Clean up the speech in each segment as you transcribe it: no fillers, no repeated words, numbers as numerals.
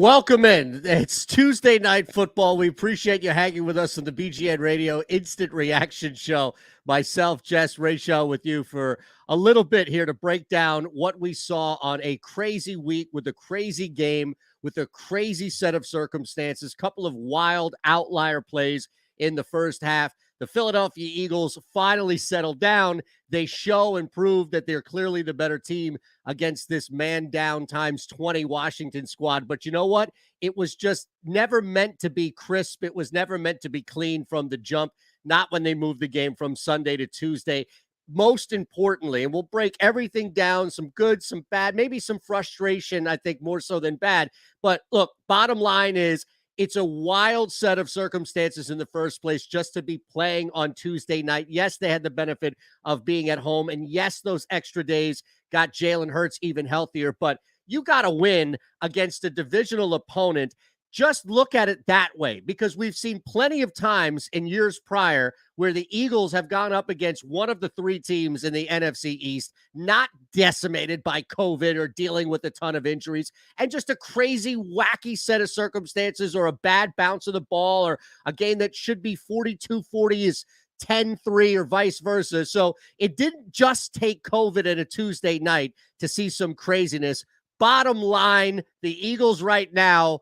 Welcome in. It's Tuesday Night Football. We appreciate you hanging with us on the BGN Radio Instant Reaction Show. Myself, Jess, Rachel, with you for a little bit here to break down what we saw on a crazy week with a crazy game, with a crazy set of circumstances, couple of wild outlier plays in the first half. The Philadelphia Eagles finally settled down. They show and prove that they're clearly the better team against this man down times 20 Washington squad. But you know what? It was just never meant to be crisp. It was never meant to be clean from the jump, not when they moved the game from Sunday to Tuesday. Most importantly, and we'll break everything down, some good, some bad, maybe some frustration, I think more so than bad. But look, bottom line is, it's a wild set of circumstances in the first place just to be playing on Tuesday night. Yes, they had the benefit of being at home. And yes, those extra days got Jalen Hurts even healthier. But you got to win against a divisional opponent. Just look at it that way, because we've seen plenty of times in years prior where the Eagles have gone up against one of the three teams in the NFC East, not decimated by COVID or dealing with a ton of injuries, and just a crazy, wacky set of circumstances, or a bad bounce of the ball, or a game that should be 42-40 is 10-3 or vice versa. So it didn't just take COVID at a Tuesday night to see some craziness. Bottom line, the Eagles right now,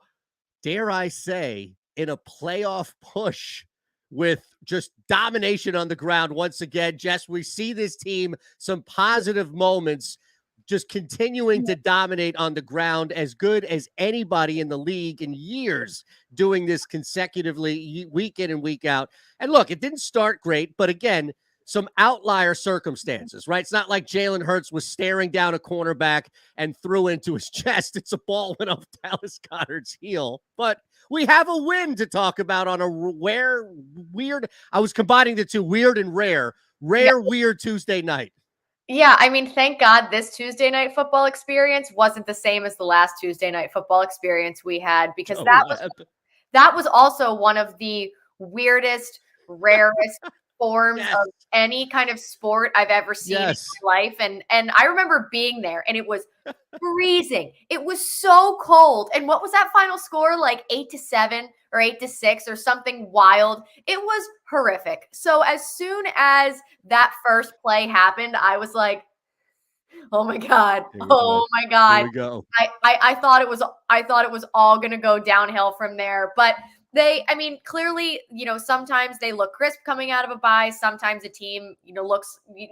dare I say, in a playoff push with just domination on the ground once again. Jess, we see this team, some positive moments, just continuing to dominate on the ground, as good as anybody in the league in years, doing this consecutively week in and week out. And look, it didn't start great, but again, some outlier circumstances, right? It's not like Jalen Hurts was staring down a cornerback and threw into his chest. It's a ball went off Dallas Goedert's heel. But we have a win to talk about on a weird, I was combining the two, weird and rare, weird Tuesday night. Yeah, I mean, thank God this Tuesday night football experience wasn't the same as the last Tuesday night football experience we had, because that was also one of the weirdest, rarest forms of any kind of sport I've ever seen in my life. And I remember being there, and it was freezing. It was so cold. And what was that final score? Like 8-7 or 8-6 or something wild. It was horrific. So as soon as that first play happened, I was like, oh my God. Oh my God. Here we go. I thought it was all going to go downhill from there. But clearly, sometimes they look crisp coming out of a bye. Sometimes a team,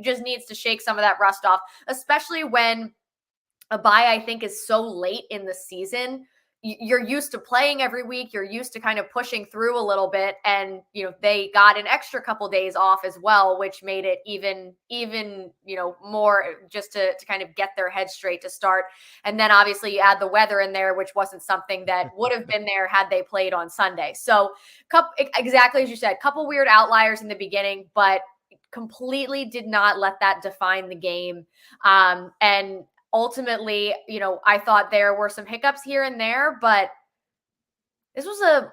just needs to shake some of that rust off, especially when a bye, I think, is so late in the season. You're used to playing every week. You're used to kind of pushing through a little bit. And, they got an extra couple days off as well, which made it even, more just to kind of get their head straight to start. And then obviously you add the weather in there, which wasn't something that would have been there had they played on Sunday. So exactly as you said, couple weird outliers in the beginning, but completely did not let that define the game. And ultimately, I thought there were some hiccups here and there, but this was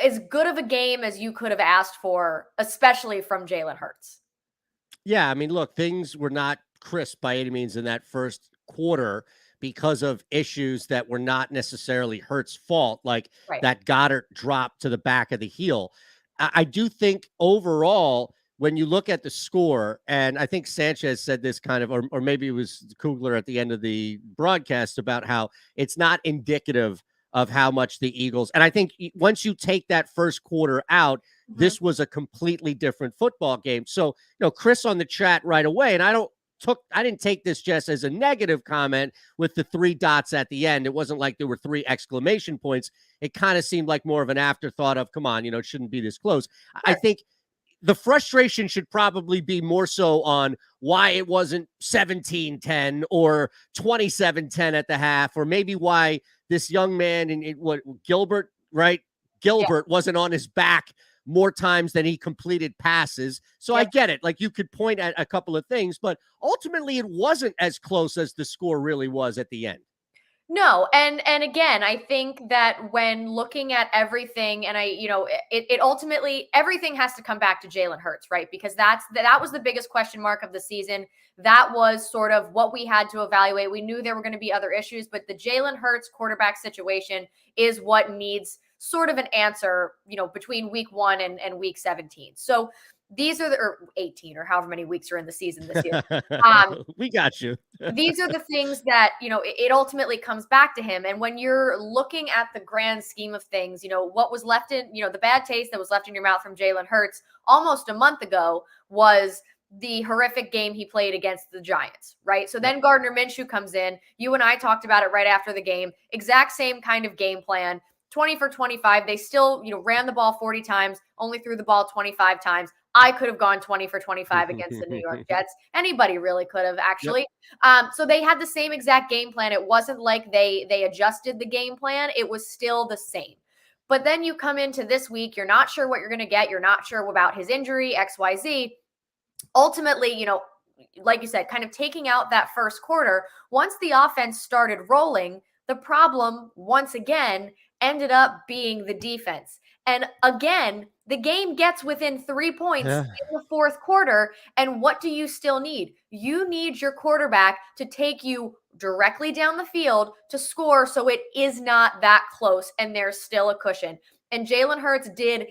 as good of a game as you could have asked for, especially from Jalen Hurts. Yeah, I mean, look, things were not crisp by any means in that first quarter because of issues that were not necessarily Hurts' fault, like that Goddard drop to the back of the heel. I do think overall, when you look at the score, and I think Sanchez said this kind of, or maybe it was Kugler at the end of the broadcast, about how it's not indicative of how much the Eagles, and I think once you take that first quarter out, this was a completely different football game. So, Chris on the chat right away, and I didn't take this just as a negative comment with the 3 dots at the end. It wasn't like there were 3 exclamation points. It kind of seemed like more of an afterthought of, come on, it shouldn't be this close. I think the frustration should probably be more so on why it wasn't 17-10 or 27-10 at the half, or maybe why this young man Gilbert wasn't on his back more times than he completed passes. So I get it. Like, you could point at a couple of things, but ultimately it wasn't as close as the score really was at the end. No, and again, I think that when looking at everything, and it ultimately everything has to come back to Jalen Hurts, right? Because that was the biggest question mark of the season. That was sort of what we had to evaluate. We knew there were going to be other issues, but the Jalen Hurts quarterback situation is what needs sort of an answer, between week 1 and week 17. So these are or 18 or however many weeks are in the season this year. We got you. These are the things that, it ultimately comes back to him. And when you're looking at the grand scheme of things, what was left in, the bad taste that was left in your mouth from Jalen Hurts almost a month ago was the horrific game he played against the Giants, right? So then Gardner Minshew comes in. You and I talked about it right after the game. Exact same kind of game plan. 20 for 25. They still, ran the ball 40 times, only threw the ball 25 times. I could have gone 20 for 25 against the New York Jets. Anybody really could have, actually. Yep. So they had the same exact game plan. It wasn't like they adjusted the game plan. It was still the same. But then you come into this week, you're not sure what you're going to get. You're not sure about his injury, XYZ. Ultimately, like you said, kind of taking out that first quarter, once the offense started rolling, the problem once again ended up being the defense. And again, the game gets within 3 points in the fourth quarter. And what do you still need? You need your quarterback to take you directly down the field to score so it is not that close and there's still a cushion. And Jalen Hurts did.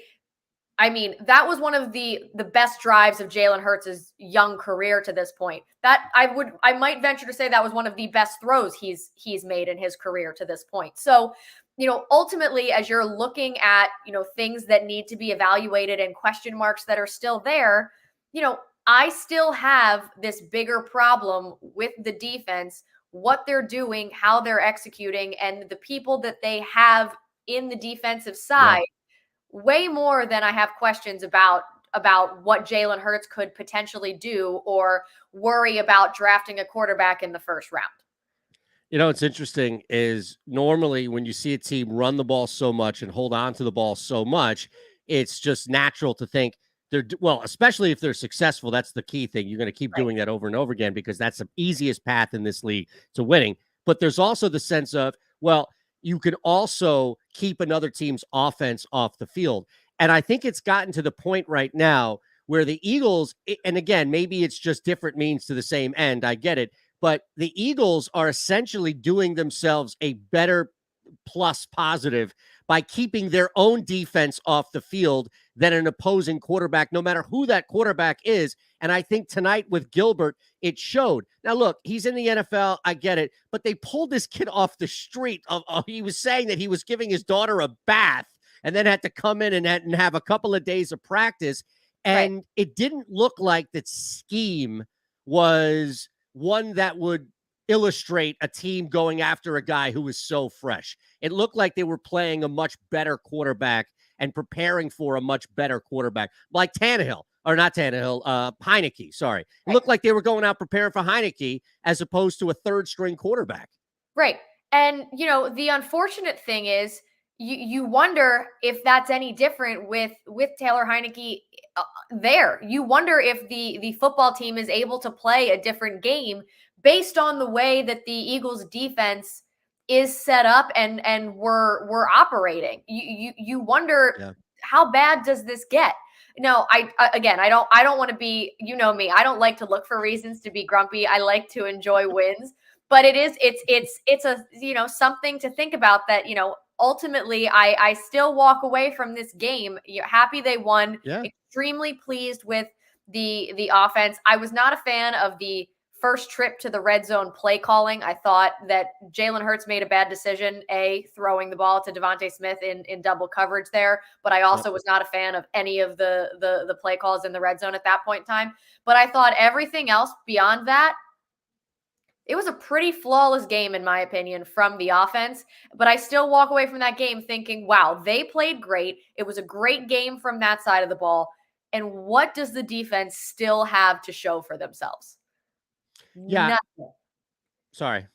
I mean, that was one of the best drives of Jalen Hurts' young career to this point. That I might venture to say that was one of the best throws he's made in his career to this point. So, ultimately, as you're looking at, things that need to be evaluated and question marks that are still there, I still have this bigger problem with the defense, what they're doing, how they're executing, and the people that they have in the defensive side. Yeah. Way more than I have questions about what Jalen Hurts could potentially do or worry about drafting a quarterback in the first round. What's interesting is normally when you see a team run the ball so much and hold on to the ball so much, it's just natural to think especially if they're successful. That's the key thing. You're going to keep doing that over and over again because that's the easiest path in this league to winning. But there's also the sense of, you can also keep another team's offense off the field. And I think it's gotten to the point right now where the Eagles, and again, maybe it's just different means to the same end. I get it. But the Eagles are essentially doing themselves a better plus positive by keeping their own defense off the field than an opposing quarterback, no matter who that quarterback is. And I think tonight with Gilbert, it showed. Now, look, he's in the NFL. I get it. But they pulled this kid off the street. He was saying that he was giving his daughter a bath and then had to come in and have a couple of days of practice. And It didn't look like that scheme was one that would illustrate a team going after a guy who was so fresh. It looked like they were playing a much better quarterback and preparing for a much better quarterback, like Tannehill, or not Tannehill, Heineke, sorry. It looked like they were going out preparing for Heineke as opposed to a third-string quarterback. Right. And, the unfortunate thing is you wonder if that's any different with Taylor Heineke there. You wonder if the football team is able to play a different game based on the way that the Eagles defense is set up and we're operating. You wonder how bad does this get? No, I don't want to be, me. I don't like to look for reasons to be grumpy. I like to enjoy wins, but it's a, something to think about that, ultimately I still walk away from this game happy they won, extremely pleased with the offense. I was not a fan of the first trip to the red zone play calling. I thought that Jalen Hurts made a bad decision, throwing the ball to Devontae Smith in double coverage there. But I also was not a fan of any of the play calls in the red zone at that point in time. But I thought everything else beyond that, it was a pretty flawless game, in my opinion, from the offense. But I still walk away from that game thinking, wow, they played great. It was a great game from that side of the ball. And what does the defense still have to show for themselves? Yeah. Nothing. Sorry.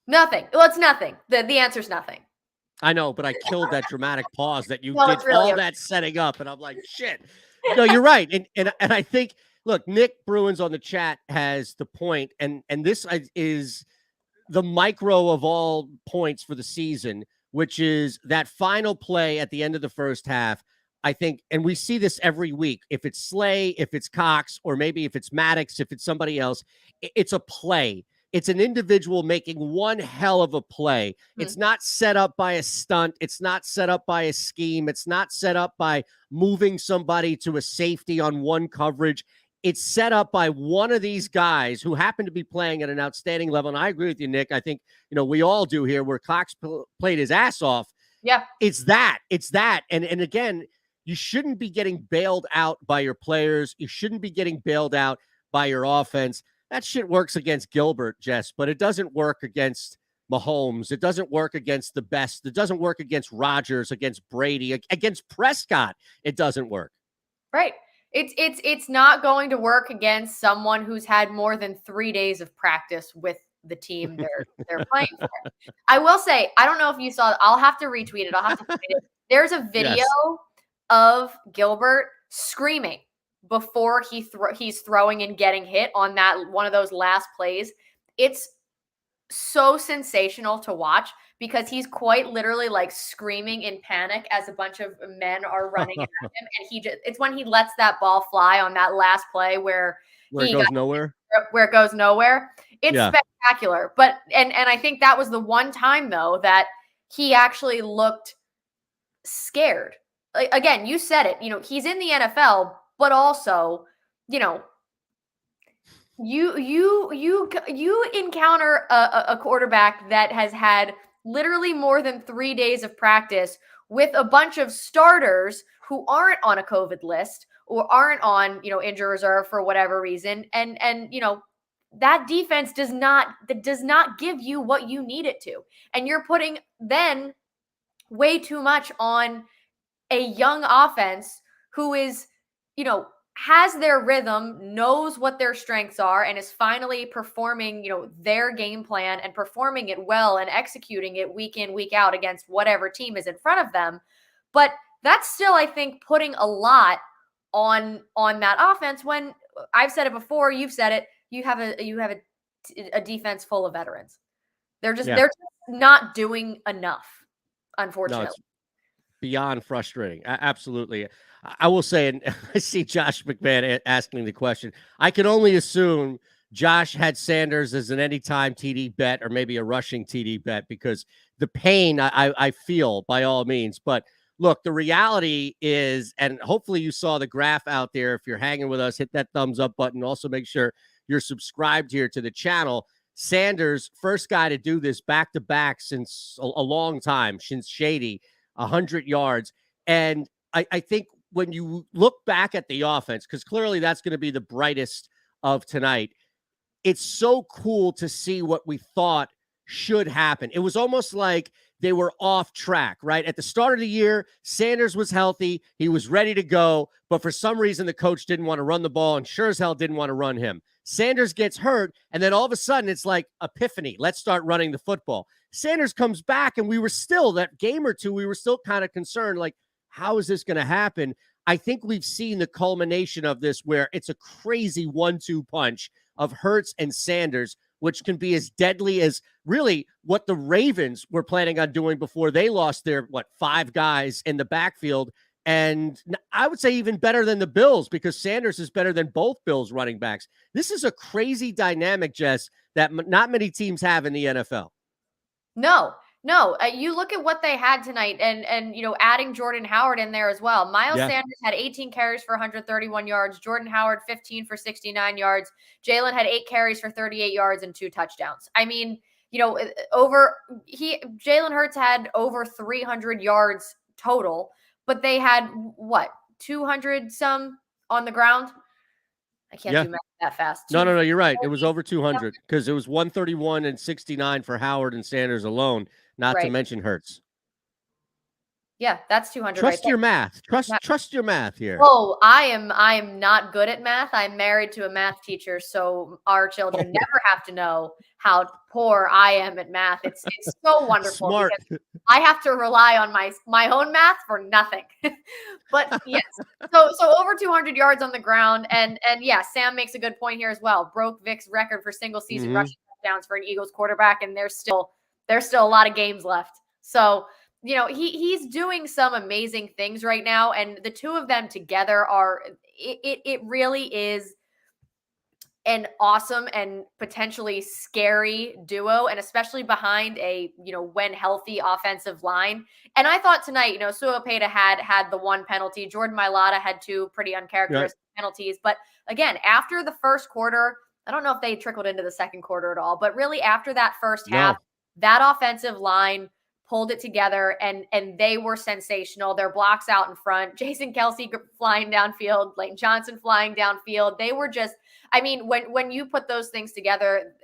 Nothing. Well, it's nothing. The answer's nothing. I know, but I killed that dramatic pause that you did really all that setting up. And I'm like, shit. No, you're right. And I think, look, Nick Bruins on the chat has the point, and this is the micro of all points for the season, which is that final play at the end of the first half. I think, and we see this every week. If it's Slay, if it's Cox, or maybe if it's Maddox, if it's somebody else, it's a play. It's an individual making one hell of a play. It's not set up by a stunt. It's not set up by a scheme. It's not set up by moving somebody to a safety on one coverage. It's set up by one of these guys who happen to be playing at an outstanding level. And I agree with you, Nick. I think, we all do here, where Cox played his ass off. Yeah. It's that. And again, you shouldn't be getting bailed out by your players. You shouldn't be getting bailed out by your offense. That shit works against Gilbert, Jess, but it doesn't work against Mahomes. It doesn't work against the best. It doesn't work against Rodgers, against Brady, against Prescott. It doesn't work. Right. It's not going to work against someone who's had more than 3 days of practice with the team they're playing for. I will say, I don't know if you saw, I'll have to retweet it. I'll have to find it. There's a video of Gilbert screaming before he's throwing and getting hit on that one of those last plays. It's so sensational to watch because he's quite literally like screaming in panic as a bunch of men are running at him, and it's when he lets that ball fly on that last play where it goes nowhere. Where it goes nowhere. It's spectacular. But and I think that was the one time though that he actually looked scared. Like, again, you said it, he's in the NFL, but also, you encounter a quarterback that has had literally more than 3 days of practice with a bunch of starters who aren't on a COVID list or aren't on, injury reserve for whatever reason. And that defense does not give you what you need it to. And you're putting then way too much on a young offense who is, has their rhythm, knows what their strengths are, and is finally performing, their game plan and performing it well and executing it week in, week out against whatever team is in front of them. But that's still, I think, putting a lot on that offense when I've said it before, you've said it, you have a defense full of veterans. They're just not doing enough, unfortunately. No, beyond frustrating. Absolutely. I will say, and I see Josh McMahon asking the question, I can only assume Josh had Sanders as an anytime TD bet or maybe a rushing TD bet because the pain I feel by all means. But look, the reality is, and hopefully you saw the graph out there. If you're hanging with us, hit that thumbs up button. Also make sure you're subscribed here to the channel. Sanders, first guy to do this back-to-back since a long time, since Shady, 100 yards. And I think when you look back at the offense, because clearly that's going to be the brightest of tonight, it's so cool to see what we thought should happen. It was almost like they were off track, right? At the start of the year, Sanders was healthy. He was ready to go. But for some reason, the coach didn't want to run the ball and sure as hell didn't want to run him. Sanders gets hurt. And then all of a sudden, it's like epiphany. Let's start running the football. Sanders comes back and we were still, that game or two, we were still kind of concerned, like, how is this going to happen? I think we've seen the culmination of this where it's a crazy 1-2 punch of Hurts and Sanders, which can be as deadly as really what the Ravens were planning on doing before they lost their, 5 guys in the backfield. And I would say even better than the Bills because Sanders is better than both Bills running backs. This is a crazy dynamic, Jess, that not many teams have in the NFL. No. You look at what they had tonight and adding Jordan Howard in there as well. Miles Sanders had 18 carries for 131 yards. Jordan Howard, 15 for 69 yards. Jalen had 8 carries for 38 yards and 2 touchdowns. I mean, Jalen Hurts had over 300 yards total, but they had 200 some on the ground. I can't do math that fast. No, you're right. It was over 200 because it was 131 and 69 for Howard and Sanders alone, not to mention Hurts. Yeah, that's 200. Trust your math. Trust your math here. Oh, I am not good at math. I'm married to a math teacher, so our children never have to know how poor I am at math. It's so wonderful. Smart. I have to rely on my own math for nothing. But yes, so over 200 yards on the ground, and yeah, Sam makes a good point here as well. Broke Vic's record for single season rushing touchdowns for an Eagles quarterback, and there's still a lot of games left. So, he's doing some amazing things right now, and the two of them together it really is an awesome and potentially scary duo, and especially behind a, when healthy offensive line. And I thought tonight, Sua Peta had the one penalty. Jordan Mailata had two pretty uncharacteristic penalties. But again, after the first quarter, I don't know if they trickled into the second quarter at all, but really after that first half, that offensive line pulled it together, and they were sensational. Their blocks out in front, Jason Kelce flying downfield, Lane Johnson flying downfield. They were just, when you put those things together,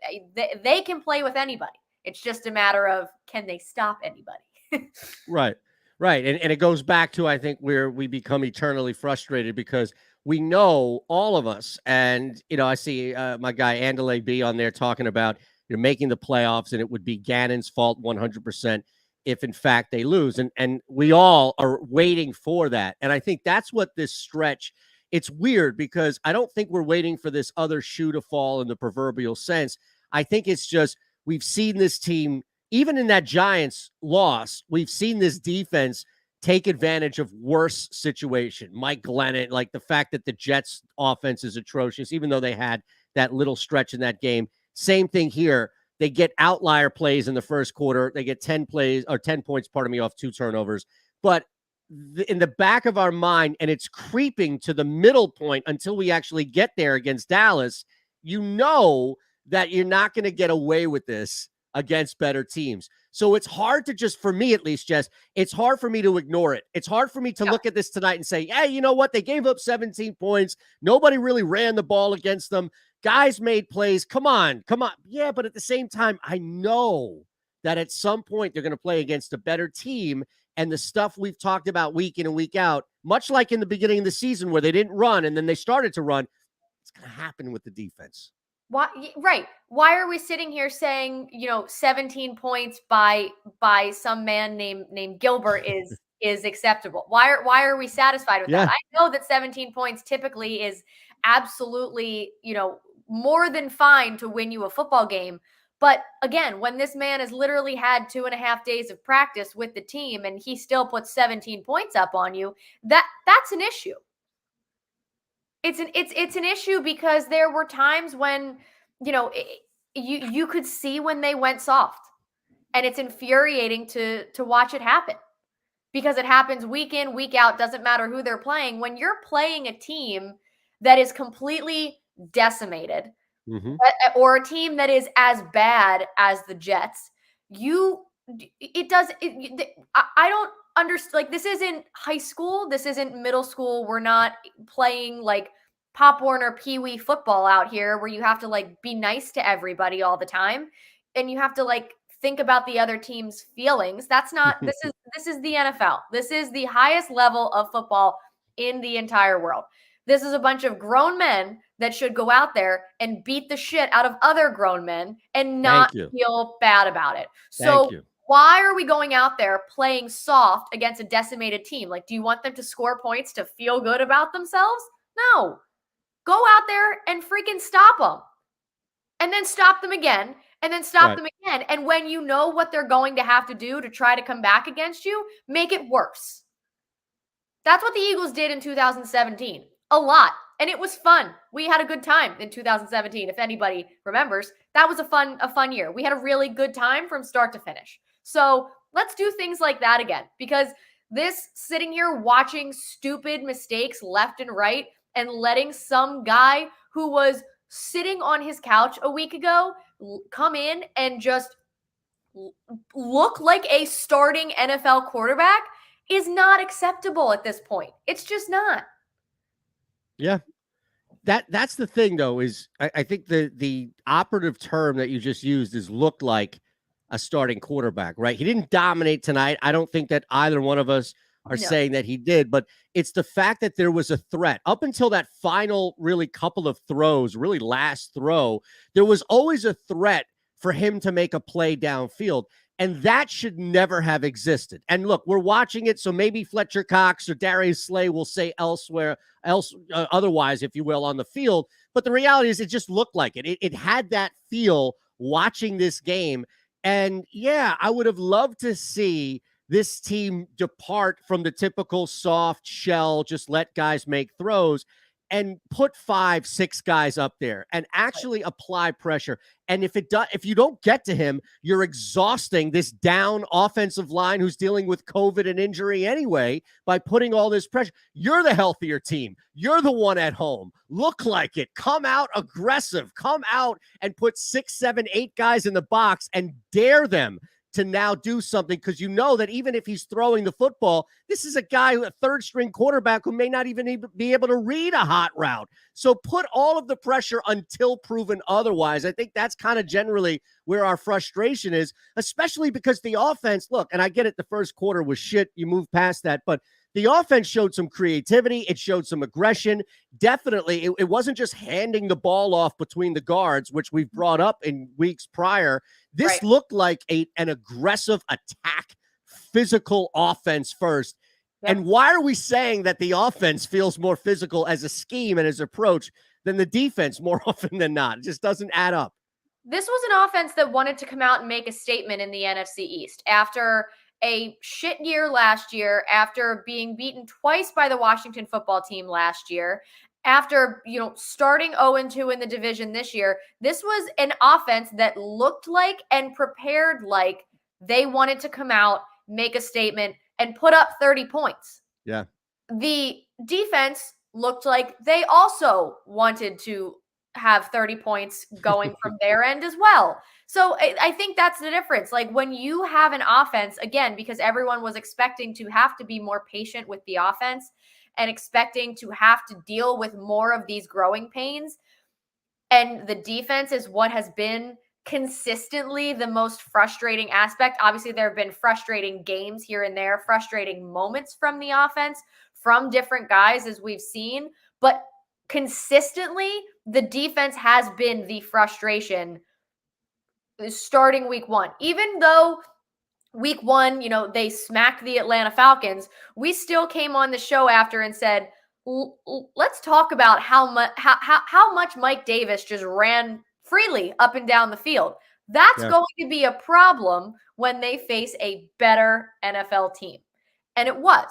they can play with anybody. It's just a matter of, can they stop anybody? Right. And it goes back to, I think, where we become eternally frustrated, because we know, all of us, and, I see my guy Andale B on there talking about, making the playoffs, and it would be Gannon's fault 100% if in fact they lose. And we all are waiting for that. And I think that's what this stretch, it's weird, because I don't think we're waiting for this other shoe to fall in the proverbial sense. I think it's just, we've seen this team, even in that Giants loss, we've seen this defense take advantage of worse situation. Mike Glennon, like the fact that the Jets offense is atrocious, even though they had that little stretch in that game. Same thing here. They get outlier plays in the first quarter. They get 10 points, off 2 turnovers. But in the back of our mind, and it's creeping to the middle point until we actually get there against Dallas, that you're not going to get away with this against better teams. So it's hard to just, for me at least, Jess, it's hard for me to ignore it. It's hard for me to look at this tonight and say, hey, you know what? They gave up 17 points. Nobody really ran the ball against them. Guys made plays. Come on. Yeah, but at the same time, I know that at some point they're going to play against a better team, and the stuff we've talked about week in and week out, much like in the beginning of the season where they didn't run and then they started to run, it's going to happen with the defense. Why? Right. Why are we sitting here saying, 17 points by some man named Gilbert is acceptable? Why are we satisfied with that? I know that 17 points typically is absolutely, more than fine to win you a football game. But again, when this man has literally had 2.5 days of practice with the team and he still puts 17 points up on you, that's an issue. It's an issue, because there were times when, you could see when they went soft, and it's infuriating to watch it happen, because it happens week in, week out. Doesn't matter who they're playing. When you're playing a team that is completely decimated, or a team that is as bad as the Jets, I don't understand. Like, this isn't high school. This isn't middle school. We're not playing like Pop Warner Pee Wee football out here, where you have to like be nice to everybody all the time, and you have to like think about the other team's feelings. That's not. This is the NFL. This is the highest level of football in the entire world. This is a bunch of grown men that should go out there and beat the shit out of other grown men and not feel bad about it. So why are we going out there playing soft against a decimated team? Like, do you want them to score points to feel good about themselves? No. Go out there and freaking stop them. And then stop them again. And then stop them again. And when you know what they're going to have to do to try to come back against you, make it worse. That's what the Eagles did in 2017. A lot. And it was fun. We had a good time in 2017. If anybody remembers, that was a fun year. We had a really good time from start to finish. So let's do things like that again, because this sitting here watching stupid mistakes left and right and letting some guy who was sitting on his couch a week ago come in and just look like a starting NFL quarterback is not acceptable at this point. It's just not. Yeah. That's the thing, though, is I think the operative term that you just used is looked like a starting quarterback, right? He didn't dominate tonight. I don't think that either one of us are saying that he did, but it's the fact that there was a threat up until that final really couple of throws, really last throw. There was always a threat for him to make a play downfield. And that should never have existed. And look, we're watching it, so maybe Fletcher Cox or Darius Slay will say otherwise, if you will, on the field. But the reality is it just looked like it. It had that feel watching this game. And yeah, I would have loved to see this team depart from the typical soft shell, just let guys make throws and put 5, 6 guys up there and actually apply pressure. And if you don't get to him, you're exhausting this down offensive line who's dealing with COVID and injury anyway by putting all this pressure. You're the healthier team. You're the one at home. Look like it. Come out aggressive. Come out and put 6, 7, 8 guys in the box and dare them to now do something, because you know that even if he's throwing the football, this is a guy, a third-string quarterback who may not even be able to read a hot route. So put all of the pressure until proven otherwise. I think that's kind of generally where our frustration is, especially because the offense, look, and I get it, the first quarter was shit. You move past that, but the offense showed some creativity. It showed some aggression. Definitely, it wasn't just handing the ball off between the guards, which we've brought up in weeks prior. This looked like an aggressive attack, physical offense first. Yep. And why are we saying that the offense feels more physical as a scheme and as approach than the defense more often than not? It just doesn't add up. This was an offense that wanted to come out and make a statement in the NFC East after a shit year last year, after being beaten twice by the Washington football team last year, after, starting 0-2 in the division this year. This was an offense that looked like and prepared like they wanted to come out, make a statement, and put up 30 points. Yeah. The defense looked like they also wanted to have 30 points going from their end as well. So I think that's the difference. Like, when you have an offense, again, because everyone was expecting to have to be more patient with the offense and expecting to have to deal with more of these growing pains, and the defense is what has been consistently the most frustrating aspect. Obviously, there have been frustrating games here and there, frustrating moments from the offense, from different guys, as we've seen, but consistently, the defense has been the frustration starting week 1. Even though week 1, they smacked the Atlanta Falcons, we still came on the show after and said, let's talk about how much Mike Davis just ran freely up and down the field. That's going to be a problem when they face a better NFL team. And it was.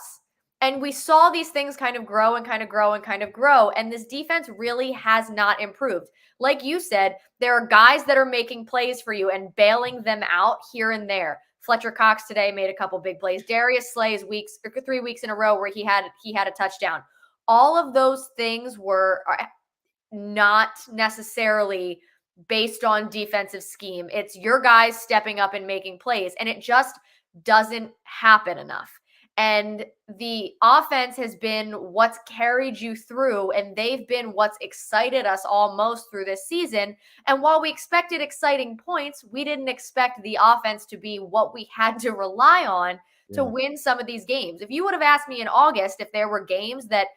And we saw these things kind of grow and kind of grow and kind of grow. And this defense really has not improved. Like you said, there are guys that are making plays for you and bailing them out here and there. Fletcher Cox today made a couple big plays. Darius Slay's 3 weeks in a row where he had a touchdown. All of those things were not necessarily based on defensive scheme. It's your guys stepping up and making plays, and it just doesn't happen enough. And the offense has been what's carried you through, and they've been what's excited us all most through this season. And while we expected exciting points, we didn't expect the offense to be what we had to rely on to win some of these games. If you would have asked me in August if there were games that,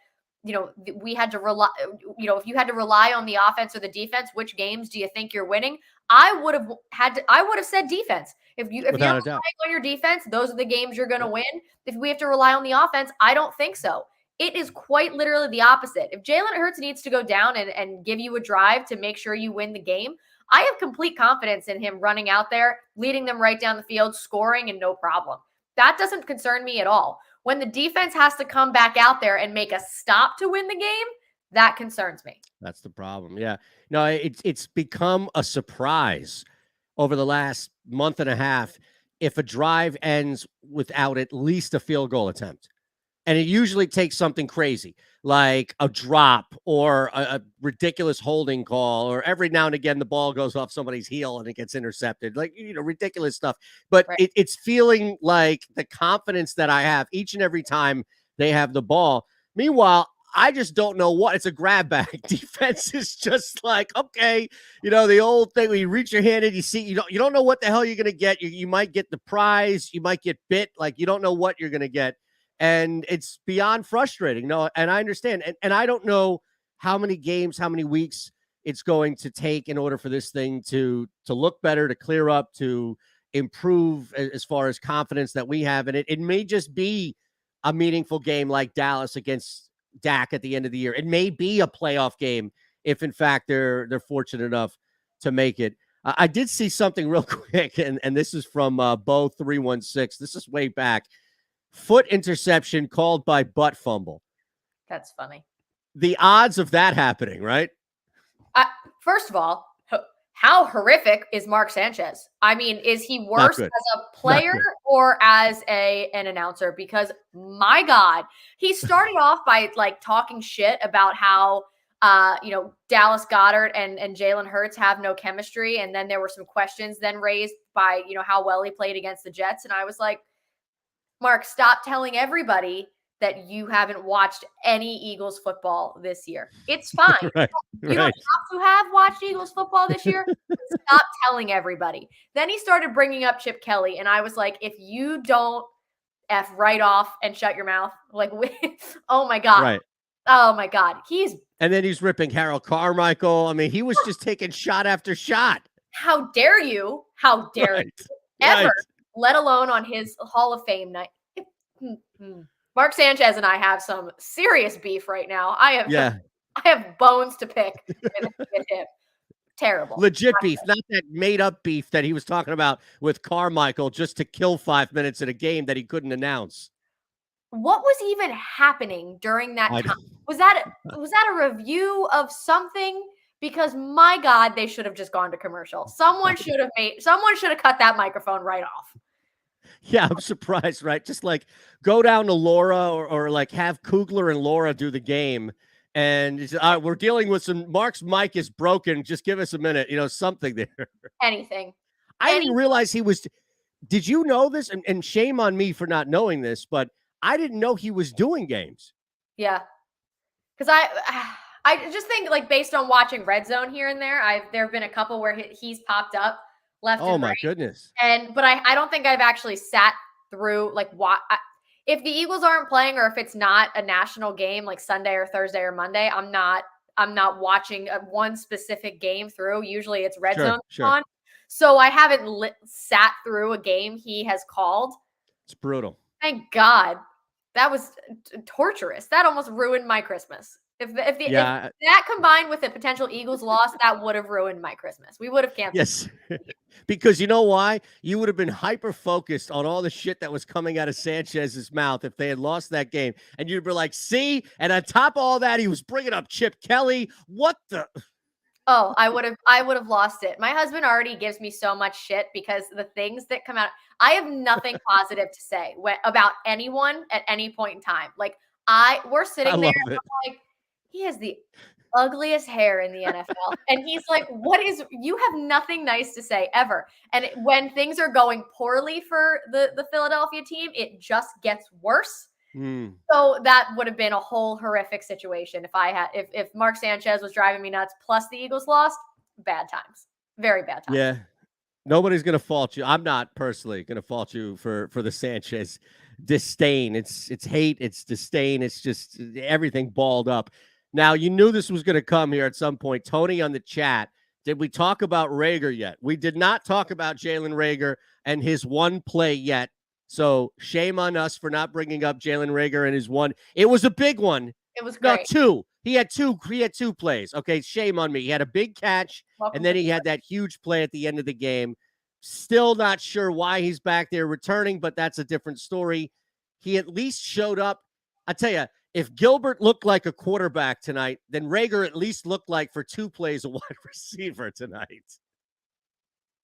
we had to rely, if you had to rely on the offense or the defense, which games do you think you're winning? I would have said defense. If you're relying on your defense, those are the games you're going to win. If we have to rely on the offense, I don't think so. It is quite literally the opposite. If Jalen Hurts needs to go down and give you a drive to make sure you win the game, I have complete confidence in him running out there, leading them right down the field, scoring, and no problem. That doesn't concern me at all. When the defense has to come back out there and make a stop to win the game, that concerns me. That's the problem. Yeah. No, it's become a surprise over the last month and a half if a drive ends without at least a field goal attempt. And it usually takes something crazy, like a drop or a ridiculous holding call, or every now and again the ball goes off somebody's heel and it gets intercepted, like, ridiculous stuff. But it's feeling like the confidence that I have each and every time they have the ball. Meanwhile, I just don't know what. It's a grab bag. Defense is just like, okay, the old thing where you reach your hand and you see, you don't know what the hell you're going to get. You might get the prize. You might get bit. Like, you don't know what you're going to get. And it's beyond frustrating. No, and I understand. And I don't know how many games, how many weeks it's going to take in order for this thing to look better, to clear up, to improve as far as confidence that we have. And it may just be a meaningful game like Dallas against Dak at the end of the year. It may be a playoff game if, in fact, they're fortunate enough to make it. I did see something real quick, and this is from Bo 316. This is way back. Foot interception called by butt fumble. That's funny. The odds of that happening, right? First of all, how horrific is Mark Sanchez? I mean, is he worse as a player or as an announcer? Because my God, he started off by like talking shit about how Dallas Goedert and Jalen Hurts have no chemistry, and then there were some questions then raised by how well he played against the Jets, and I was like, Mark, stop telling everybody that you haven't watched any Eagles football this year. It's fine. You don't have to have watched Eagles football this year. Stop telling everybody. Then he started bringing up Chip Kelly, and I was like, if you don't F right off and shut your mouth, like, oh my God. Right. Oh my God. And then he's ripping Harold Carmichael. I mean, he was just taking shot after shot. How dare you? How dare you ever, let alone on his Hall of Fame night. Mark Sanchez and I have some serious beef right now. I have bones to pick with him. Terrible. Legit beef, not that made up beef that he was talking about with Carmichael just to kill 5 minutes in a game that he couldn't announce. What was even happening during that time? Was that a review of something? Because my God, they should have just gone to commercial. Someone should have cut that microphone right off. Yeah, I'm surprised, right? Just like go down to Laura or like have Kugler and Laura do the game. And we're dealing with Mark's mic is broken. Just give us a minute, something there. Anything. I didn't realize he was. Did you know this? And shame on me for not knowing this, but I didn't know he was doing games. Yeah. Because I just think, like, based on watching Red Zone here and there, there have been a couple where he's popped up left and right. Oh my goodness. But I don't think I've actually sat through like if the Eagles aren't playing or if it's not a national game like Sunday or Thursday or Monday, I'm not watching one specific game through. Usually it's Red Zone on. So I haven't sat through a game he has called. It's brutal. Thank God. That was torturous. That almost ruined my Christmas. If that combined with a potential Eagles loss, that would have ruined my Christmas. We would have canceled. Yes, because you know why? You would have been hyper-focused on all the shit that was coming out of Sanchez's mouth if they had lost that game. And you'd be like, see? And on top of all that, he was bringing up Chip Kelly. What the? Oh, I would have lost it. My husband already gives me so much shit because the things that come out, I have nothing positive to say about anyone at any point in time. Like we're sitting there and I'm like, he has the ugliest hair in the NFL. And he's like, you have nothing nice to say ever. And when things are going poorly for the Philadelphia team, it just gets worse. So that would have been a whole horrific situation if Mark Sanchez was driving me nuts, plus the Eagles lost. Bad times. Very bad times. Yeah. Nobody's going to fault you. I'm not personally going to fault you for the Sanchez disdain. It's hate. It's disdain. It's just everything balled up. Now, you knew this was going to come here at some point. Tony on the chat, did we talk about Reagor yet? We did not talk about Jalen Reagor and his one play yet. So shame on us for not bringing up Jalen Reagor and his one. It was a big one. It was great. No, two. He had two plays. Okay, shame on me. He had a big catch, and then he had that huge play at the end of the game. Still not sure why he's back there returning, but that's a different story. He at least showed up. I tell you, if Gilbert looked like a quarterback tonight, then Reagor at least looked like for 2 plays a wide receiver tonight.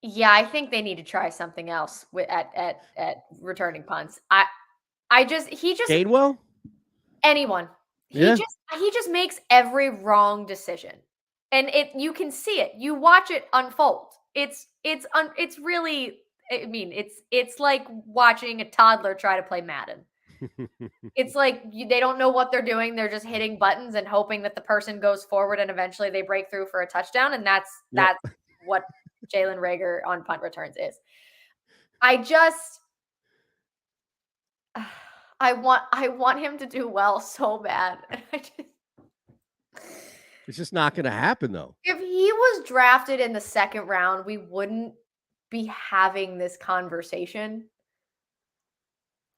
Yeah, I think they need to try something else at returning punts. He just Gainwell? Anyone. He just makes every wrong decision. And you can see it. You watch it unfold. It's really, I mean, it's like watching a toddler try to play Madden. It's like they don't know what they're doing. They're just hitting buttons and hoping that the person goes forward and eventually they break through for a touchdown. And that's what Jalen Reagor on punt returns is. I want him to do well so bad. It's just not going to happen, though. If he was drafted in the 2nd round, we wouldn't be having this conversation.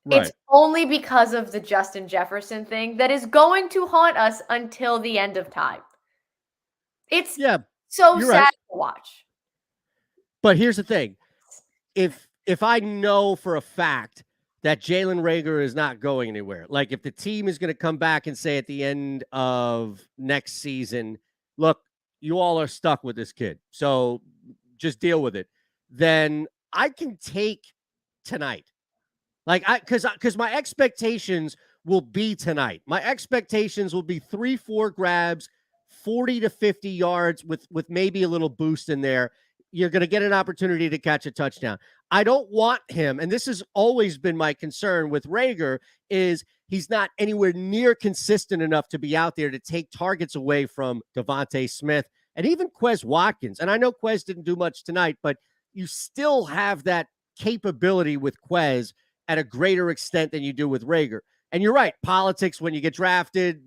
Right. It's only because of the Justin Jefferson thing that is going to haunt us until the end of time. It's so sad to watch. But here's the thing. If I know for a fact that Jalen Reagor is not going anywhere, like if the team is going to come back and say at the end of next season, look, you all are stuck with this kid, so just deal with it, then I can take tonight. Like because my expectations will be tonight. My expectations will be 3-4 grabs, 40 to 50 yards with maybe a little boost in there. You're going to get an opportunity to catch a touchdown. I don't want him, and this has always been my concern with Reagor, is he's not anywhere near consistent enough to be out there to take targets away from Devontae Smith and even Quez Watkins. And I know Quez didn't do much tonight, but you still have that capability with Quez at a greater extent than you do with Reagor. And you're right, politics, when you get drafted,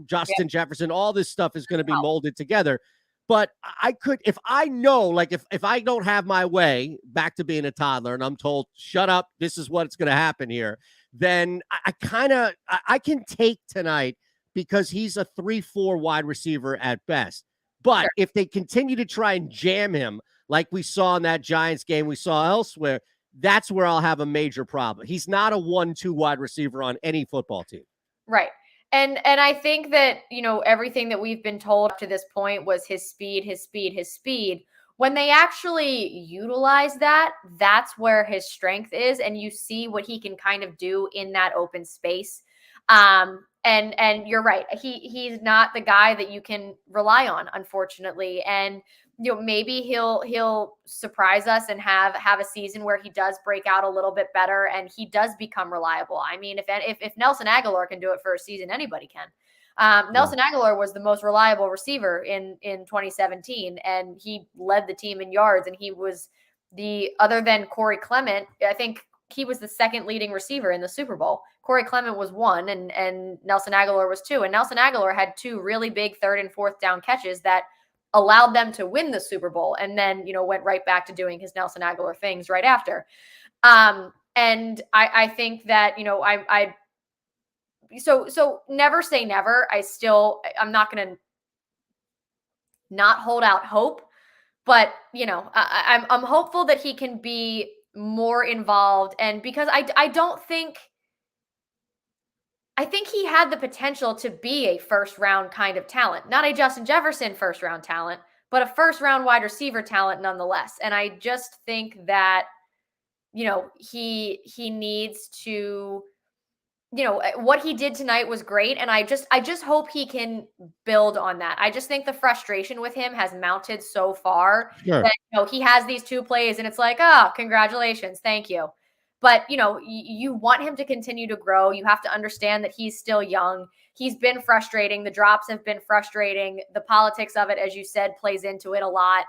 Justin Jefferson, all this stuff is going to be molded together. But I could, if I know, like if I don't have my way back to being a toddler and I'm told, shut up, this is what's going to happen here, then I can take tonight because he's a 3-4 wide receiver at best. But if they continue to try and jam him like we saw in that Giants game, we saw elsewhere, that's where I'll have a major problem. He's not a 1-2 wide receiver on any football team. Right. And I think that, everything that we've been told up to this point was his speed, his speed, his speed. When they actually utilize that, that's where his strength is. And you see what he can kind of do in that open space. And you're right. He's not the guy that you can rely on, unfortunately. And maybe he'll surprise us and have a season where he does break out a little bit better and he does become reliable. I mean, if Nelson Agholor can do it for a season, anybody can. Nelson Agholor was the most reliable receiver in 2017, and he led the team in yards. And he was other than Corey Clement, I think he was the second leading receiver in the Super Bowl. Corey Clement was 1, and Nelson Agholor was 2. And Nelson Agholor had 2 really big 3rd and 4th down catches that allowed them to win the Super Bowl, and then, went right back to doing his Nelson Agholor things right after. And I think that, so never say never. I'm not going to not hold out hope, but I'm hopeful that he can be more involved. And because I think he had the potential to be a first-round kind of talent, not a Justin Jefferson first-round talent, but a first-round wide receiver talent nonetheless. And I just think that, he needs to, what he did tonight was great. And I just hope he can build on that. I just think the frustration with him has mounted so far that, he has these 2 plays and it's like, oh, congratulations. Thank you. But, you want him to continue to grow. You have to understand that he's still young. He's been frustrating. The drops have been frustrating. The politics of it, as you said, plays into it a lot.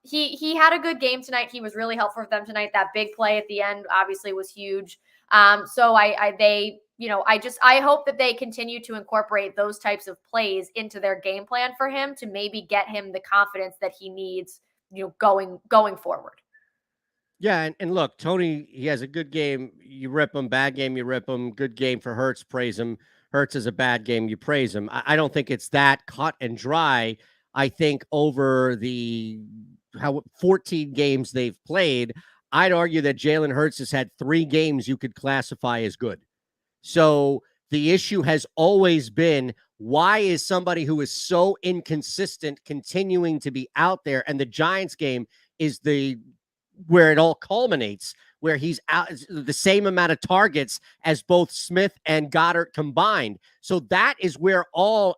He had a good game tonight. He was really helpful for them tonight. That big play at the end obviously was huge. So I hope that they continue to incorporate those types of plays into their game plan for him to maybe get him the confidence that he needs, going forward. Yeah, and look, Tony, he has a good game, you rip him. Bad game, you rip him. Good game for Hurts, praise him. Hurts is a bad game, you praise him. I don't think it's that cut and dry. I think over the 14 games they've played, I'd argue that Jalen Hurts has had 3 games you could classify as good. So the issue has always been, why is somebody who is so inconsistent continuing to be out there? And the Giants game is where it all culminates, where he's out the same amount of targets as both Smith and Goddard combined. So that is where I'll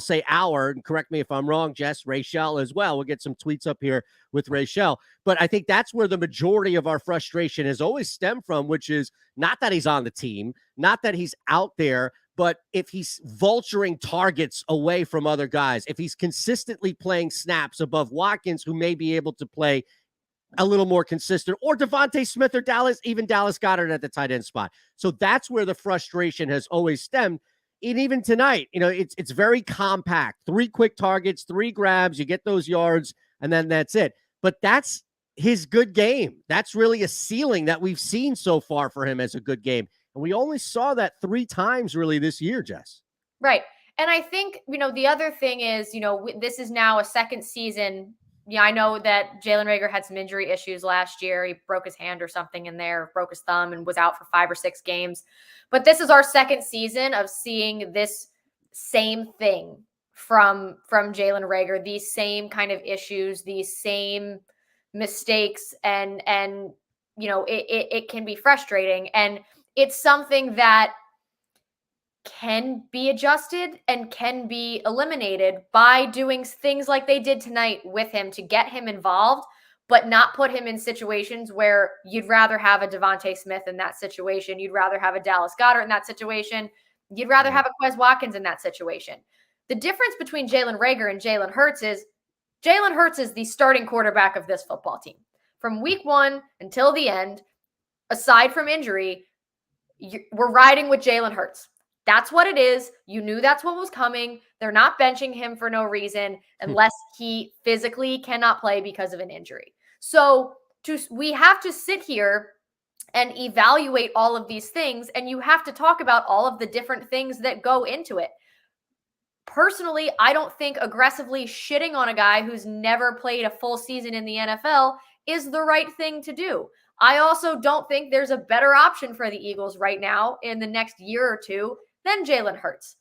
say and correct me if I'm wrong, Jess, Rachel as well. We'll get some tweets up here with Rachel. But I think that's where the majority of our frustration has always stemmed from, which is not that he's on the team, not that he's out there, but if he's vulturing targets away from other guys, if he's consistently playing snaps above Watkins, who may be able to play a little more consistent, or Devontae Smith or Dallas Goedert at the tight end spot. So that's where the frustration has always stemmed. And even tonight, it's very compact. 3 quick targets, 3 grabs, you get those yards, and then that's it. But that's his good game. That's really a ceiling that we've seen so far for him as a good game. And we only saw that 3 times really this year, Jess. Right. And I think, the other thing is, this is now a second season yeah, I know that Jalen Reagor had some injury issues last year. He broke his hand or something in there, broke his thumb, and was out for 5 or 6 games. But this is our second season of seeing this same thing from Jalen Reagor, these same kind of issues, these same mistakes, and it can be frustrating. And it's something that can be adjusted and can be eliminated by doing things like they did tonight with him to get him involved, but not put him in situations where you'd rather have a Devontae Smith in that situation. You'd rather have a Dallas Goedert in that situation. You'd rather have a Quez Watkins in that situation. The difference between Jalen Reagor and Jalen Hurts is Jalen Hurts is the starting quarterback of this football team. From week 1 until the end, aside from injury, we're riding with Jalen Hurts. That's what it is. You knew that's what was coming. They're not benching him for no reason unless he physically cannot play because of an injury. So we have to sit here and evaluate all of these things, and you have to talk about all of the different things that go into it. Personally, I don't think aggressively shitting on a guy who's never played a full season in the NFL is the right thing to do. I also don't think there's a better option for the Eagles right now in the next year or two than Jalen Hurts.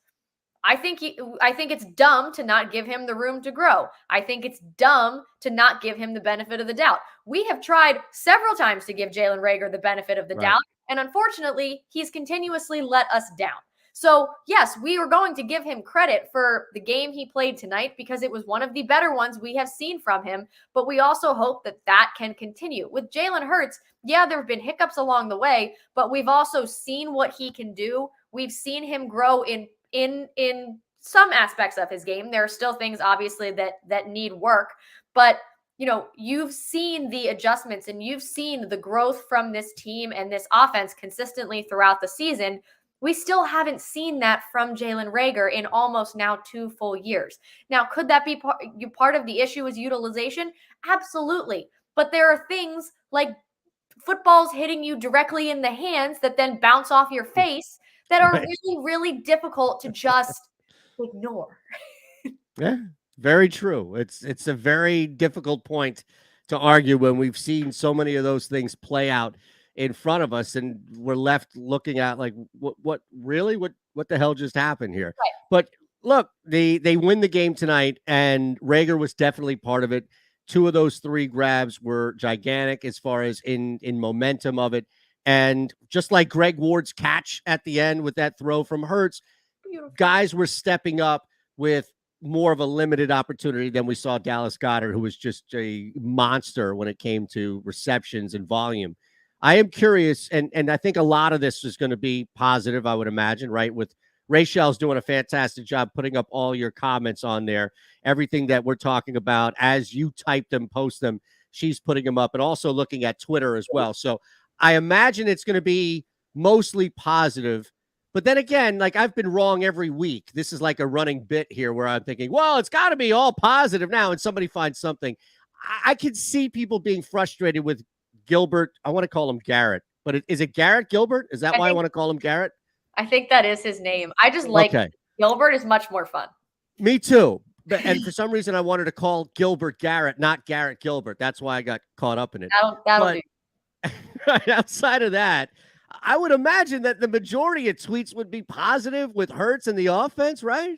I think it's dumb to not give him the room to grow. I think it's dumb to not give him the benefit of the doubt. We have tried several times to give Jalen Reagor the benefit of the doubt, and unfortunately, he's continuously let us down. So, yes, we are going to give him credit for the game he played tonight because it was one of the better ones we have seen from him, but we also hope that that can continue. With Jalen Hurts, yeah, there have been hiccups along the way, but we've also seen what he can do. We've seen him grow in some aspects of his game. There are still things, obviously, that need work, but you've seen the adjustments and you've seen the growth from this team and this offense consistently throughout the season. We still haven't seen that from Jalen Reagor in almost now 2 full years. Now, could that be part of the issue is utilization? Absolutely. But there are things like footballs hitting you directly in the hands that then bounce off your face that are really, really difficult to just ignore. Yeah, very true. It's a very difficult point to argue when we've seen so many of those things play out in front of us, and we're left looking at like what the hell just happened here? Right. But look, they win the game tonight, and Reagor was definitely part of it. 2 of those 3 grabs were gigantic as far as in momentum of it. And just like Greg Ward's catch at the end with that throw from Hurts, guys were stepping up with more of a limited opportunity than we saw Dallas Goedert, who was just a monster when it came to receptions and volume. I am curious, and I think a lot of this is going to be positive, I would imagine, right? With Rachel's doing a fantastic job putting up all your comments on there, everything that we're talking about as you type them, post them, she's putting them up, and also looking at Twitter as well. So I imagine it's going to be mostly positive. But then again, like I've been wrong every week. This is like a running bit here where I'm thinking, well, it's got to be all positive now, and somebody finds something. I can see people being frustrated with Gilbert. I want to call him Garrett, but is it Garrett Gilbert? Is that why I want to call him Garrett? I think that is his name. I just like Gilbert is much more fun. Me too. And for some reason, I wanted to call Gilbert Garrett, not Garrett Gilbert. That's why I got caught up in it. That'll do. Outside of that, I would imagine that the majority of tweets would be positive with Hurts and the offense, right?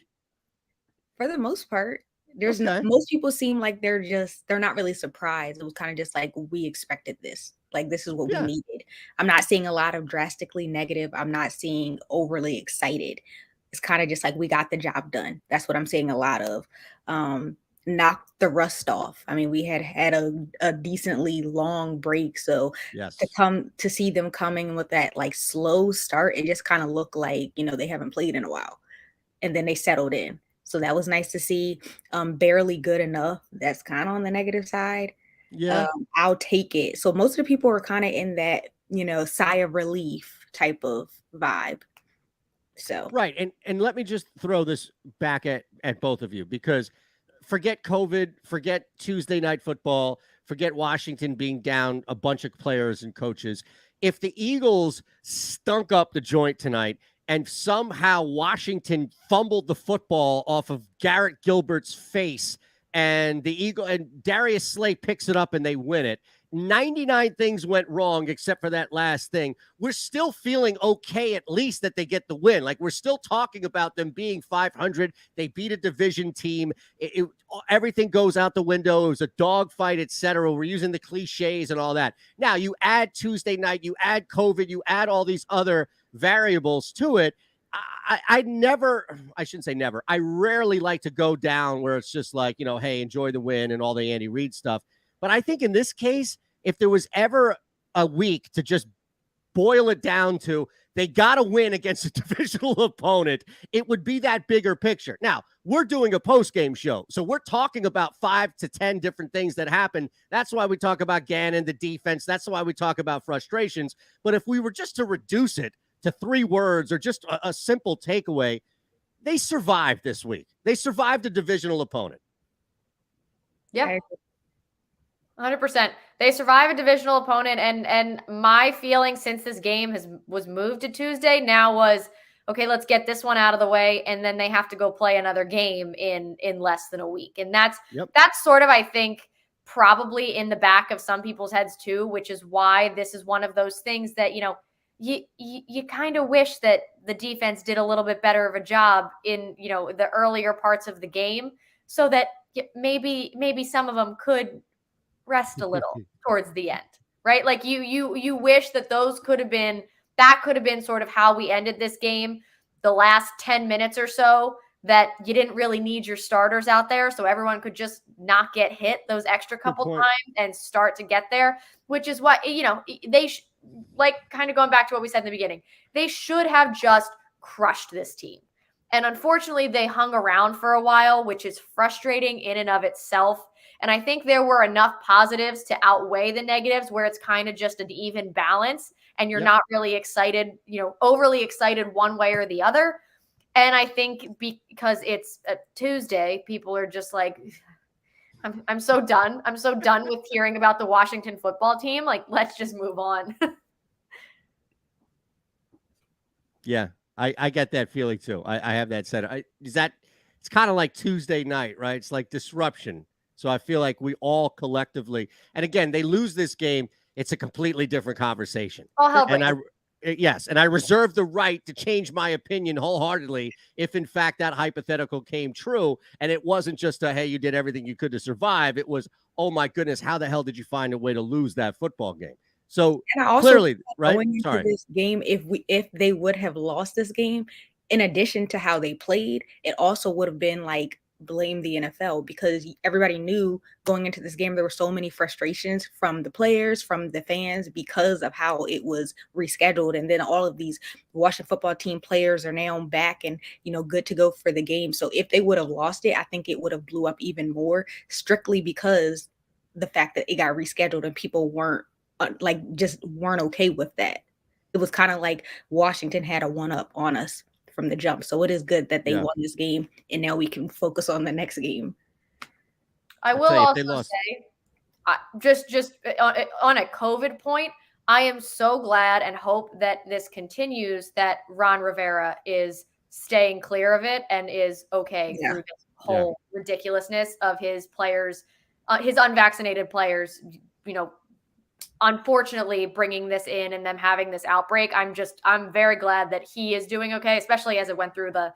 For the most part. There's most people seem like they're not really surprised. It was kind of just like, we expected this. Like, this is what we needed. I'm not seeing a lot of drastically negative. I'm not seeing overly excited. It's kind of just like, we got the job done. That's what I'm seeing a lot of. Knock the rust off. I mean, we had a decently long break. So to see them coming with that like slow start, it just kind of looked like, they haven't played in a while. And then they settled in. So that was nice to see. Barely good enough. That's kind of on the negative side. Yeah. I'll take it. So most of the people are kind of in that, sigh of relief type of vibe. So right. And let me just throw this back at both of you, because forget COVID, forget Tuesday Night Football, forget Washington being down a bunch of players and coaches. If the Eagles stunk up the joint tonight and somehow Washington fumbled the football off of Garrett Gilbert's face and Darius Slay picks it up and they win it. 99 things went wrong except for that last thing. We're still feeling okay, at least that they get the win. Like, we're still talking about them being 500. They beat a division team. Everything goes out the window. It was a dogfight, etc. We're using the cliches and all that. Now, you add Tuesday night, you add COVID, you add all these other variables to it. I shouldn't say never. I rarely like to go down where it's just like, hey, enjoy the win and all the Andy Reid stuff. But I think in this case, if there was ever a week to just boil it down to, they got to win against a divisional opponent, it would be that bigger picture. Now, we're doing a post-game show, so we're talking about 5 to 10 different things that happen. That's why we talk about Gannon, the defense. That's why we talk about frustrations. But if we were just to reduce it to 3 words or just a simple takeaway, they survived this week. They survived a divisional opponent. Yeah. 100%. They survive a divisional opponent, and my feeling since this game was moved to Tuesday now was, okay, let's get this one out of the way, and then they have to go play another game in less than a week. And that's sort of, I think, probably in the back of some people's heads too, which is why this is one of those things that, you kind of wish that the defense did a little bit better of a job in, the earlier parts of the game, so that maybe some of them could rest a little towards the end, right? Like you wish that could have been sort of how we ended this game, the last 10 minutes or so, that you didn't really need your starters out there, so everyone could just not get hit those extra couple times and start to get there, which is what, they like, kind of going back to what we said in the beginning, they should have just crushed this team. And unfortunately, they hung around for a while, which is frustrating in and of itself. And I think there were enough positives to outweigh the negatives where it's kind of just an even balance and you're not really excited, overly excited one way or the other. And I think because it's a Tuesday, people are just like, I'm so done. I'm so done with hearing about the Washington football team. Like, let's just move on. Yeah, I get that feeling too. I have that set. It's kind of like Tuesday night, right? It's like disruption. So I feel like we all collectively, and again, they lose this game, it's a completely different conversation. And I reserve the right to change my opinion wholeheartedly if, in fact, that hypothetical came true. And it wasn't just hey, you did everything you could to survive. It was, oh, my goodness, how the hell did you find a way to lose that football game? So clearly, right? Going into this game, if they would have lost this game, in addition to how they played, it also would have been like, blame the NFL, because everybody knew going into this game there were so many frustrations from the players, from the fans, because of how it was rescheduled. And then all of these Washington football team players are now back and good to go for the game. So if they would have lost it, I think it would have blew up even more, strictly because the fact that it got rescheduled and people weren't weren't okay with that. It was kind of like Washington had a one-up on us from the jump. So it is good that they won this game, and now we can focus on the next game. I will also say, just on a COVID point, I am so glad and hope that this continues, that Ron Rivera is staying clear of it and is okay through this whole ridiculousness of his players, his unvaccinated players, unfortunately bringing this in and them having this outbreak. I'm very glad that he is doing okay, especially as it went through the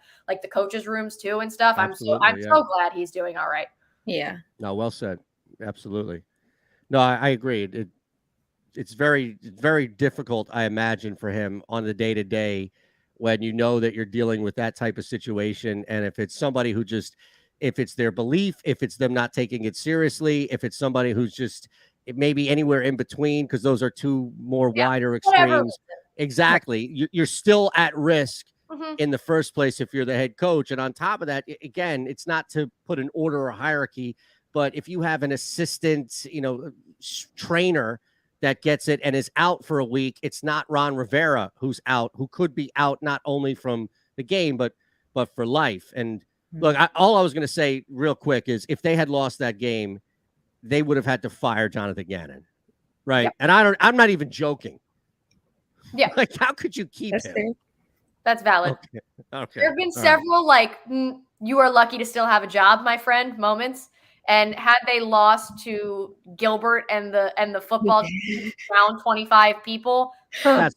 coaches' rooms too and stuff. Absolutely, I'm so glad he's doing all right. Yeah. No, well said. Absolutely. No, I agree. It's very, very difficult, I imagine, for him on the day-to-day when you know that you're dealing with that type of situation. And if it's somebody who just, if it's their belief, if it's them not taking it seriously, if it's somebody who's just, it may be anywhere in between, because those are two more wider extremes. Whatever. Exactly. You're still at risk in the first place if you're the head coach. And on top of that, again, it's not to put an order or hierarchy, but if you have an assistant, trainer that gets it and is out for a week, it's not Ron Rivera who's out, who could be out not only from the game, but for life. And look, all I was going to say real quick is if they had lost that game, they would have had to fire Jonathan Gannon, right? Yep. And I'm not even joking. Yeah. Like, how could you keep him? Fair. That's valid. Okay. There have been several you are lucky to still have a job, my friend, moments. And had they lost to Gilbert and the football team, around 25 people, and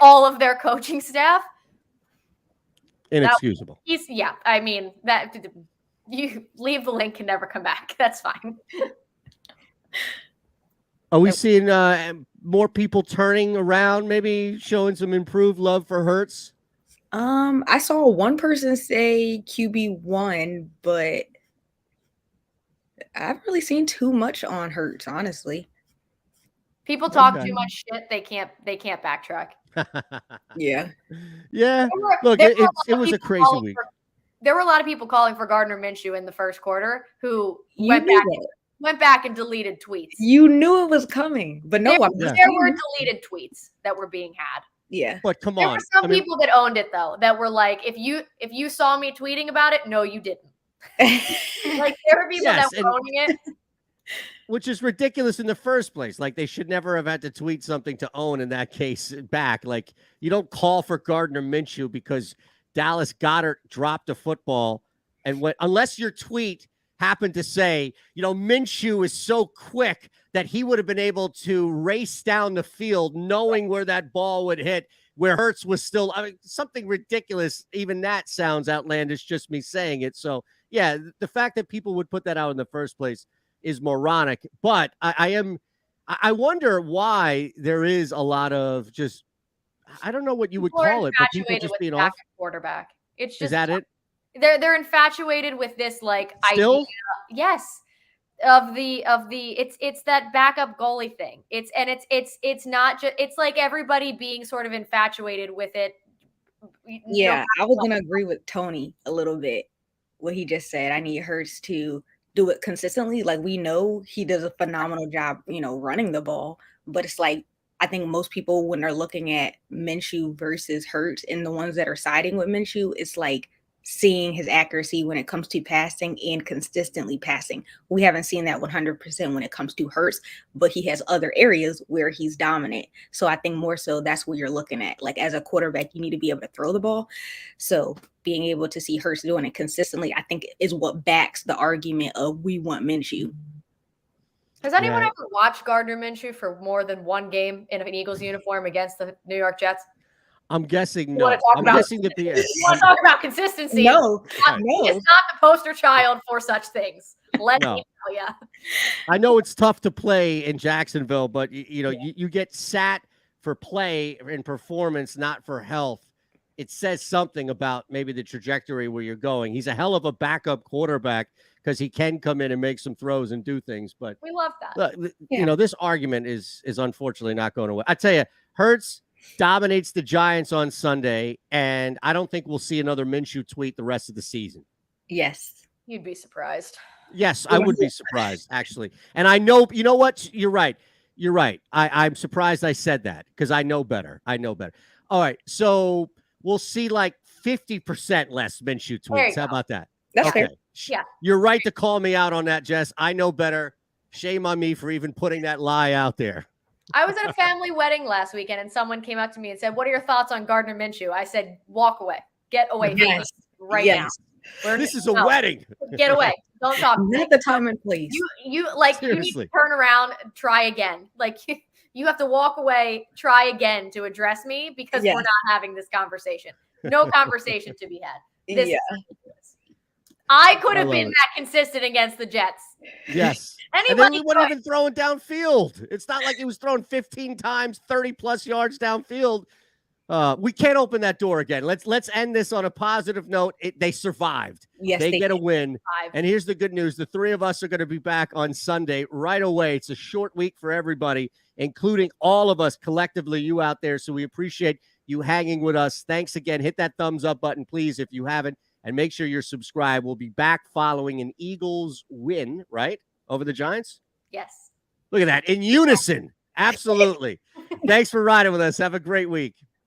all of their coaching staff, inexcusable. I mean, that you leave the link and never come back. That's fine. Are we seeing more people turning around, maybe showing some improved love for Hurts? I saw one person say QB1, but I haven't really seen too much on Hurts, honestly. People talk too much shit. They can't backtrack. Yeah. Look, it was a crazy week. There were a lot of people calling for Gardner Minshew in the first quarter who went back and deleted tweets. You knew it was coming, but no, there were deleted tweets that were being had. Yeah, but come there on. There were some people that owned it though, that were like, if you saw me tweeting about it, no, you didn't. Like there were people that were owning it. Which is ridiculous in the first place. Like they should never have had to tweet something to own in that case back. Like you don't call for Gardner Minshew because Dallas Goedert dropped a football and unless your tweet happened to say, Minshew is so quick that he would have been able to race down the field knowing where that ball would hit, where Hurts was still, something ridiculous. Even that sounds outlandish, just me saying it. So, yeah, the fact that people would put that out in the first place is moronic. But I wonder why there is a lot of just, I don't know what you would call it, but people just being off. Quarterback. It's just, is that it? They're infatuated with this Still? idea. Yes. Of the it's that backup goalie thing. It's not just, it's like everybody being sort of infatuated with it. Yeah, I was gonna agree with Tony a little bit. What he just said. I need Hurts to do it consistently. Like we know he does a phenomenal job, running the ball, but it's like I think most people when they're looking at Minshew versus Hurts and the ones that are siding with Minshew, it's like seeing his accuracy when it comes to passing and consistently passing. We haven't seen that 100% when it comes to Hurts, but he has other areas where he's dominant. So I think more so that's what you're looking at. Like as a quarterback, you need to be able to throw the ball. So being able to see Hurts doing it consistently, I think is what backs the argument of we want Minshew. Has anyone ever watched Gardner Minshew for more than one game in an Eagles uniform against the New York Jets? I'm guessing no. I'm guessing that you want to talk about consistency? No, it's not the poster child for such things. Let me tell you. I know it's tough to play in Jacksonville, but you get sat for play and performance, not for health. It says something about maybe the trajectory where you're going. He's a hell of a backup quarterback because he can come in and make some throws and do things. But we love that. This argument is unfortunately not going away. I tell you, Hurts dominates the Giants on Sunday, and I don't think we'll see another Minshew tweet the rest of the season. Yes. You'd be surprised. Yes, I would be surprised, actually. And I know, you know what? You're right. You're right. I'm surprised I said that because I know better. All right, so we'll see like 50% less Minshew tweets. How about that? That's fair. Yeah. You're right to call me out on that, Jess. I know better. Shame on me for even putting that lie out there. I was at a family wedding last weekend and someone came up to me and said, "What are your thoughts on Gardner Minshew?" I said, "Walk away. Get away from me right now. This is a wedding. Get away. Don't talk to me. Not the time and place. You need to turn around, try again. Like you have to walk away, try again to address me because we're not having this conversation. No conversation to be had. This is ridiculous. I could have been that consistent against the Jets. Yes. And then we wouldn't even throw it downfield. It's not like he was thrown 15 times, 30+ yards downfield. We can't open that door again. Let's end this on a positive note. They survived. Yes, they get a win. And here's the good news. The three of us are going to be back on Sunday right away. It's a short week for everybody, including all of us collectively, you out there. So we appreciate you hanging with us. Thanks again. Hit that thumbs up button, please, if you haven't. And make sure you're subscribed. We'll be back following an Eagles win, right? Over the Giants? Yes. Look at that. In unison. Absolutely. Thanks for riding with us. Have a great week.